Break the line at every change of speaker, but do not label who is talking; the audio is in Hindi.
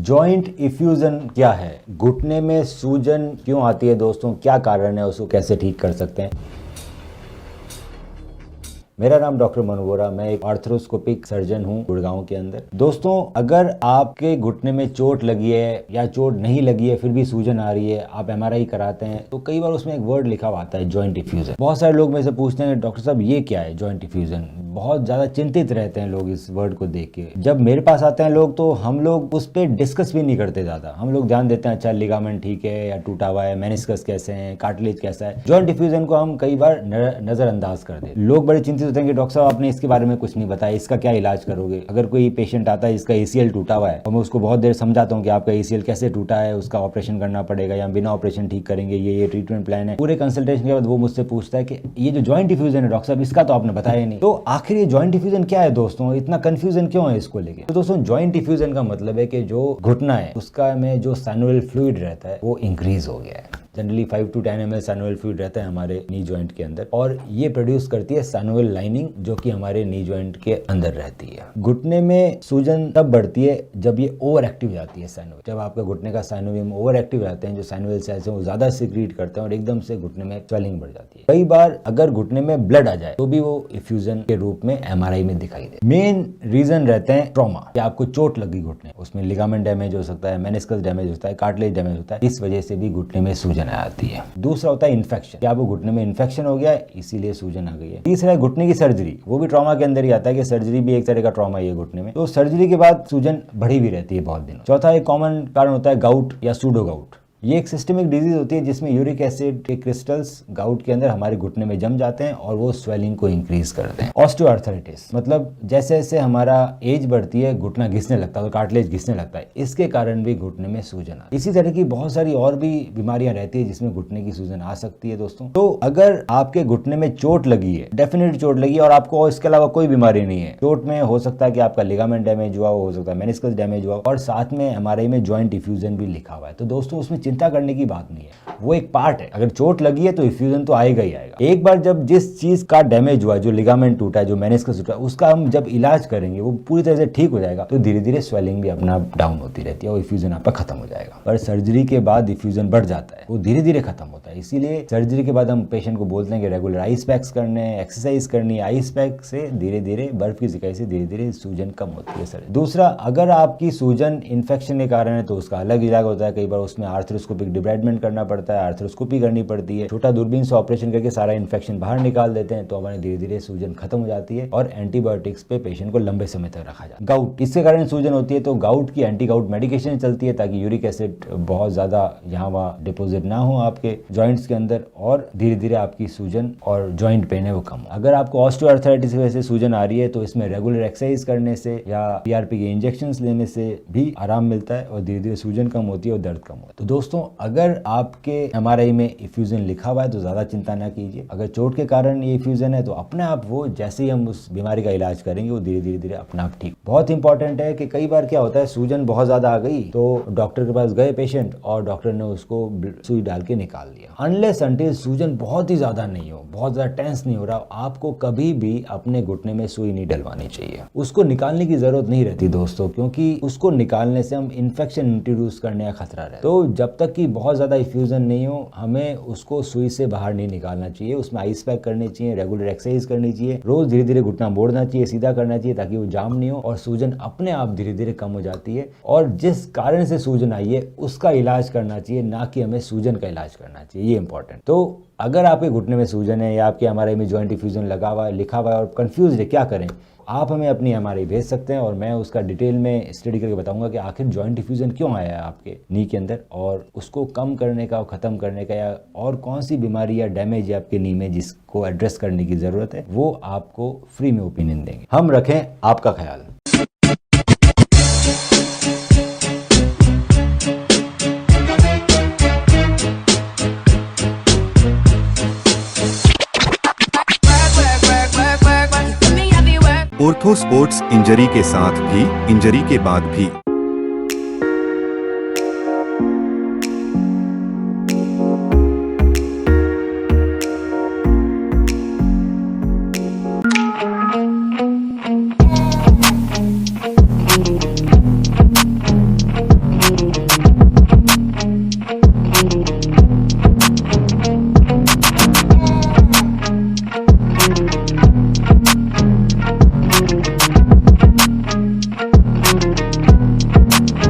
जॉइंट इफ्यूजन क्या है, घुटने में सूजन क्यों आती है दोस्तों, क्या कारण है, उसको कैसे ठीक कर सकते हैं। मेरा नाम डॉक्टर मनु वोरा, मैं एक आर्थ्रोस्कोपिक सर्जन हूं गुड़गांव के अंदर। दोस्तों, अगर आपके घुटने में चोट लगी है या चोट नहीं लगी है फिर भी सूजन आ रही है, आप एमआरआई कराते हैं तो कई बार उसमें एक वर्ड लिखा हुआ आता है जॉइंट इफ्यूजन। बहुत सारे लोग मेरे से पूछते हैं डॉक्टर साहब ये क्या है जॉइंट इफ्यूजन, बहुत ज्यादा चिंतित रहते हैं लोग इस वर्ड को देख के। जब मेरे पास आते हैं लोग तो हम लोग उस पर डिस्कस भी नहीं करते ज्यादा, हम लोग ध्यान देते हैं अच्छा लिगामेंट ठीक है या टूटा हुआ है, मेनिस्कस कैसे है, कार्टिलेज कैसा है। जॉइंट इफ्यूजन को हम कई बार नजरअंदाज कर देते। लोग बड़े चिंतित होते हैं कि डॉक्टर साहब आपने इसके बारे में कुछ नहीं बताया, इसका क्या इलाज करोगे। अगर कोई पेशेंट आता है जिसका एसीएल टूटा हुआ है और मैं उसको बहुत देर समझाता हूँ कि आपका एसीएल कैसे टूटा है, उसका ऑपरेशन करना पड़ेगा या बिना ऑपरेशन ठीक करेंगे, ये ट्रीटमेंट प्लान है। पूरे कंसल्टेशन के बाद वो मुझसे पूछता है कि ये जो जॉइंट इफ्यूजन है डॉक्टर साहब इसका तो आपने बताया नहीं। तो आखिर ये जॉइंट इफ्यूजन क्या है दोस्तों, इतना कंफ्यूजन क्यों है इसको लेके। तो दोस्तों, जॉइंट इफ्यूजन का मतलब है कि जो घुटना है उसका में जो साइनोवियल फ्लूइड रहता है वो इंक्रीज हो गया है। Generally 5 to 10 ml synovial fluid रहता है हमारे नी जॉइंट के अंदर और ये प्रोड्यूस करती है साइनोवियल लाइनिंग जो कि हमारे नी जॉइंट के अंदर रहती है। घुटने में सूजन तब बढ़ती है जब ये ओवर एक्टिव हो जाती है साइनोवियल। जब आपके घुटने का साइनोवियम ओवर एक्टिव रहते हैं, जो साइनोवियल सेल्स हैं वो ज्यादा सिक्रीट करते हैं और एकदम से घुटने में स्वेलिंग बढ़ जाती है। कई बार अगर घुटने में ब्लड आ जाए तो भी वो इफ्यूजन के रूप में एमआरआई में दिखाई दे। मेन रीजन रहते हैं ट्रॉमा, या आपको चोट लगी घुटने, उसमें लिगामेंट डैमेज हो सकता है, मेनिस्कस डैमेज होता है, कार्टिलेज डैमेज होता है, इस वजह से भी घुटने में सूजन आ जाती है। दूसरा होता है इन्फेक्शन, क्या आपको घुटने में इन्फेक्शन हो गया है इसीलिए सूजन आ गई है। तीसरा है घुटने की सर्जरी, वो भी ट्रॉमा के अंदर ही आता है कि सर्जरी भी एक तरह का ट्रॉमा ही है घुटने में, तो सर्जरी के बाद सूजन बढ़ी भी रहती है बहुत दिनों। चौथा एक कॉमन कारण होता है गाउट या सूडो गाउट। ये एक सिस्टमिक डिजीज होती है जिसमें यूरिक एसिड के क्रिस्टल्स गाउट के अंदर हमारे घुटने में जम जाते हैं और वो स्वेलिंग को इंक्रीज करते हैं। ऑस्टियोआर्थराइटिस मतलब जैसे जैसे हमारा एज बढ़ती है घुटना घिसने लगता है, तो कार्टिलेज घिसने लगता है, इसके कारण भी घुटने में सूजन आती है। इसी तरह की बहुत सारी और भी बीमारियां रहती है जिसमें घुटने की सूजन आ सकती है दोस्तों। तो अगर आपके घुटने में चोट लगी है, डेफिनेट चोट लगी है और आपको इसके अलावा कोई बीमारी नहीं है, चोट में हो सकता है कि आपका लिगामेंट डैमेज हुआ हो सकता है मेनिस्कस डैमेज हुआ और साथ में एमआरआई में जॉइंट इफ्यूजन भी लिखा हुआ है, तो दोस्तों उसमें चिंता करने की बात नहीं है, वो एक पार्ट है। अगर चोट लगी है तो इफ्यूजन तो आएगा ही आएगा। एक बार जब जिस चीज का डैमेज हुआ, जो लिगामेंट टूटा है, जो मेनिस्कस टूटा, उसका हम जब इलाज करेंगे वो पूरी तरह से ठीक हो जाएगा तो धीरे धीरे स्वेलिंग भी अपना डाउन होती रहती है और इफ्यूजन आपका खत्म हो जाएगा। पर सर्जरी के बाद इफ्यूजन बढ़ जाता है, वो धीरे धीरे खत्म होता है। इसीलिए सर्जरी के बाद हम पेशेंट को बोलते हैं कि रेगुलर आइस पैक्स करने, एक्सरसाइज करनी है। आइस पैक से धीरे धीरे, बर्फ की सिकाई से धीरे धीरे सूजन कम होती है सर। दूसरा, अगर आपकी सूजन इन्फेक्शन के कारण है तो उसका अलग इलाज होता है। कई बार उसमें आर्थ्रोस्कोपिक डिब्राइडमेंट करना पड़ता है, आर्थ्रोस्कोपी करनी पड़ती है, छोटा दूरबीन से ऑपरेशन करके सारा इन्फेक्शन बाहर निकाल देते हैं तो हमारे धीरे धीरे सूजन खत्म हो जाती है और एंटीबायोटिक्स पे पेशेंट को लंबे समय तक रखा जाता है। गाउट, इसके कारण सूजन होती है तो गाउट की एंटी गाउट मेडिकेशन चलती है ताकि यूरिक एसिड बहुत ज्यादा यहाँ वहाँ डिपोजिट ना हो आपके जॉइंट्स के अंदर और धीरे धीरे आपकी सूजन और जॉइंट पेन है वो कम हो। अगर आपको ऑस्टियोआर्थराइटिस की वजह से सूजन आ रही है तो इसमें रेगुलर एक्सरसाइज करने से या पीआरपी के इंजेक्शंस लेने से भी आराम मिलता है और धीरे धीरे सूजन कम होती है और दर्द कम होता है। तो दोस्तों, अगर आपके एमआरआई में इफ्यूजन लिखा हुआ है तो ज्यादा चिंता ना कीजिए। अगर चोट के कारण ये इफ्यूजन है तो अपने आप वो, जैसे ही हम उस बीमारी का इलाज करेंगे वो धीरे धीरे धीरे अपने आप ठीक। बहुत इंपॉर्टेंट है कि कई बार क्या होता है, सूजन बहुत ज्यादा आ गई तो डॉक्टर के पास गए पेशेंट और डॉक्टर ने उसको सुई डाल के निकाल दिया। अनलेस अंटिल सूजन बहुत ही ज्यादा नहीं हो, बहुत ज्यादा टेंस नहीं हो रहा, आपको कभी भी अपने घुटने में सुई नहीं डलवानी चाहिए। उसको निकालने की जरूरत नहीं रहती दोस्तों, क्योंकि उसको निकालने से हम इन्फेक्शन इंट्रोड्यूस करने का खतरा रहता है। तो जब तक कि बहुत ज्यादा इफ्यूजन नहीं हो हमें उसको सुई से बाहर नहीं निकालना चाहिए। उसमें आइस पैक करनी चाहिए, रेगुलर एक्सरसाइज करनी चाहिए, रोज धीरे धीरे घुटना मोड़ना चाहिए, सीधा करना चाहिए ताकि वो जाम नहीं हो और सूजन अपने आप धीरे धीरे कम हो जाती है। और जिस कारण से सूजन आई है उसका इलाज करना चाहिए, ना कि हमें सूजन का इलाज करना चाहिए, ये इंपॉर्टेंट। तो अगर आपके घुटने में सूजन है या आपके एमआरआई में जॉइंट इफ्यूजन लगा हुआ है, लिखा हुआ है और कंफ्यूज है क्या करें, आप हमें अपनी एमआरआई भेज सकते हैं और मैं उसका डिटेल में स्टडी करके बताऊंगा कि आखिर जॉइंट इफ्यूजन क्यों आया है आपके नी के अंदर और उसको कम करने का, खत्म करने का, या और कौन सी बीमारी या डैमेज है आपके नी में जिसको एड्रेस करने की जरूरत है, वो आपको फ्री में ओपिनियन देंगे। हम रखें आपका ख्याल।
ऑर्थो स्पोर्ट्स इंजरी के साथ भी, इंजरी के बाद भी